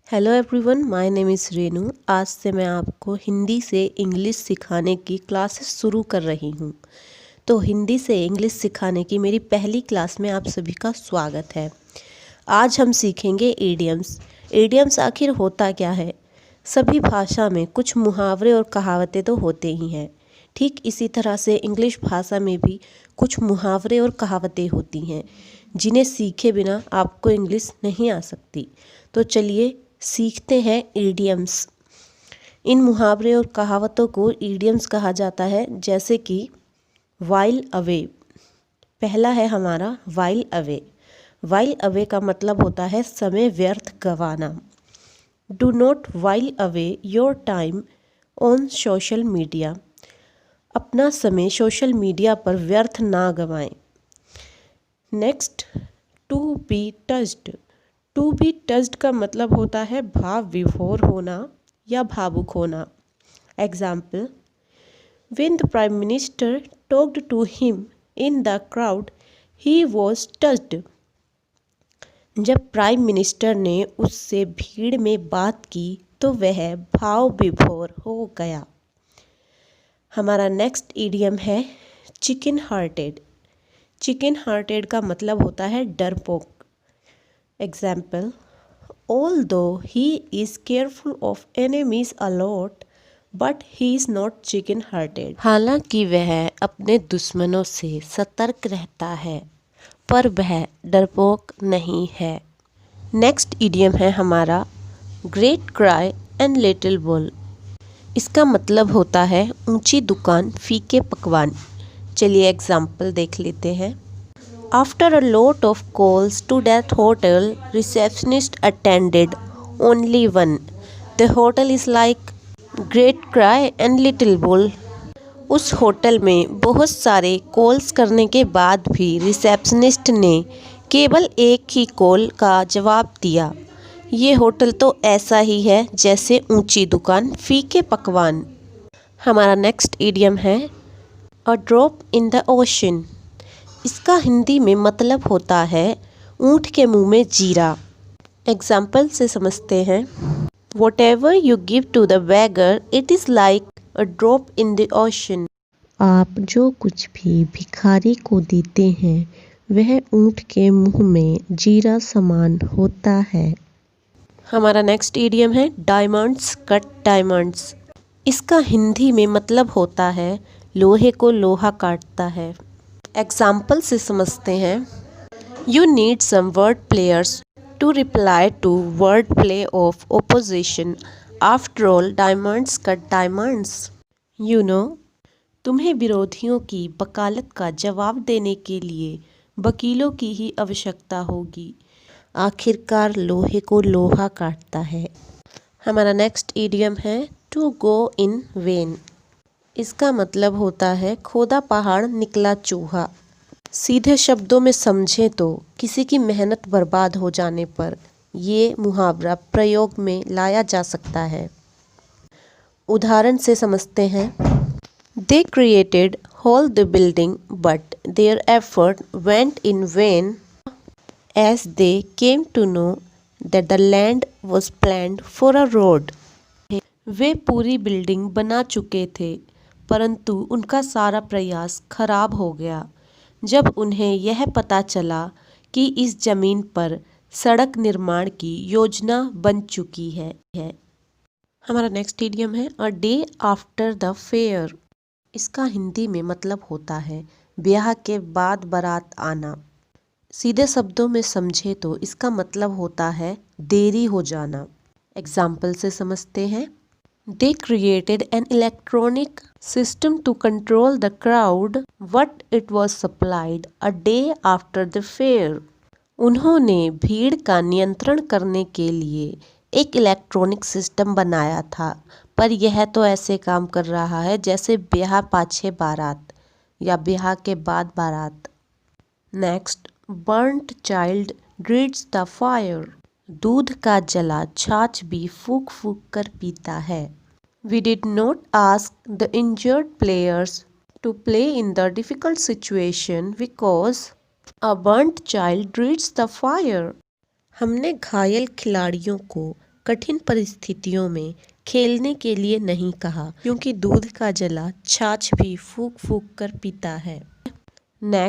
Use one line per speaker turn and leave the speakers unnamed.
Hello everyone, my name is Renu. आज से मैं आपको हिंदी से इंग्लिश सिखाने की क्लासेस शुरू कर रही हूँ। तो हिंदी से इंग्लिश सिखाने की मेरी पहली क्लास में आप सभी का स्वागत है। आज हम सीखेंगे इडियम्स। इडियम्स आखिर होता क्या है? सभी भाषा में कुछ मुहावरे और कहावतें तो होते ही हैं। ठीक इसी तरह से इंग्लिश भाषा में भी कुछ मुहावरे और कहावतें होती हैं जिन्हें सीखे बिना आपको इंग्लिश नहीं आ सकती। तो चलिए सीखते हैं इडियम्स। इन मुहावरे और कहावतों को इडियम्स कहा जाता है, जैसे कि वाइल अवे। पहला है हमारा वाइल अवे। वाइल अवे का मतलब होता है समय व्यर्थ गंवाना। Do not while away your time on social media. अपना समय सोशल मीडिया पर व्यर्थ ना गंवाएं। Next, to be touched. To be touched का मतलब होता है भाव विभोर होना या भावुक होना। Example, when the prime minister talked to him in the crowd he was touched. जब प्राइम मिनिस्टर ने उससे भीड़ में बात की तो वह भाव विभोर हो गया। हमारा नेक्स्ट इडियम है चिकन हार्टेड। चिकन हार्टेड का मतलब होता है डरपोक। Example, although he is careful of enemies a lot, but he is not chicken hearted। हालांकि वह अपने दुश्मनों से सतर्क रहता है पर वह डरपोक नहीं है। नेक्स्ट इडियम है हमारा great cry and little bull. इसका मतलब होता है ऊंची दुकान फीके पकवान। चलिए एग्जाम्पल देख लेते हैं। After a lot of calls to that hotel, receptionist attended only one. The hotel is like great cry and little bull। उस होटल में बहुत सारे कॉल्स करने के बाद भी रिसेप्शनिस्ट ने केवल एक ही कॉल का जवाब दिया। ये होटल तो ऐसा ही है जैसे ऊंची दुकान फीके पकवान। हमारा नेक्स्ट इडियम है a drop in the ocean. इसका हिंदी में मतलब होता है ऊँट के मुंह में जीरा। एग्जाम्पल से समझते हैं। Whatever you give to the beggar, it is like a drop in the ocean। आप जो कुछ भी भिखारी को देते हैं वह ऊँट के मुंह में जीरा समान होता है। हमारा नेक्स्ट इडियम है डायमंड्स कट डायमंड्स। इसका हिंदी में मतलब होता है लोहे को लोहा काटता है। एग्जाम्पल से समझते हैं। You need some word players to reply to word play of opposition. After all diamonds cut diamonds. You know, तुम्हें विरोधियों की वकालत का जवाब देने के लिए वकीलों की ही आवश्यकता होगी। आखिरकार लोहे को लोहा काटता है। हमारा नेक्स्ट इडियम है टू गो इन वेन। इसका मतलब होता है खोदा पहाड़ निकला चूहा। सीधे शब्दों में समझें तो किसी की मेहनत बर्बाद हो जाने पर ये मुहावरा प्रयोग में लाया जा सकता है। उदाहरण से समझते हैं। They created whole the building but their effort went in vain as they came to know that the land was planned for a road. वे पूरी बिल्डिंग बना चुके थे परंतु उनका सारा प्रयास खराब हो गया जब उन्हें यह पता चला कि इस जमीन पर सड़क निर्माण की योजना बन चुकी है। हमारा नेक्स्ट इडियम है a day after the fair. इसका हिंदी में मतलब होता है ब्याह के बाद बारात आना। सीधे शब्दों में समझे तो इसका मतलब होता है देरी हो जाना। एग्जाम्पल से समझते हैं। They created an electronic system to control the crowd, but it was supplied a day after the fair। उन्होंने भीड़ का नियंत्रण करने के लिए एक इलेक्ट्रॉनिक सिस्टम बनाया था, पर यह तो ऐसे काम कर रहा है जैसे ब्याह पाछे बारात या ब्याह के बाद बारात। Next, burnt child dreads the fire. दूध का जला छाछ भी फूंक फूंक कर पीता है। We did not ask the injured players to play in the difficult situation because a burnt child dreads the fire। हमने घायल खिलाड़ियों को कठिन परिस्थितियों में खेलने के लिए नहीं कहा, क्योंकि दूध का जला छाछ भी फूंक फूंक कर पीता है। नेक्स्ट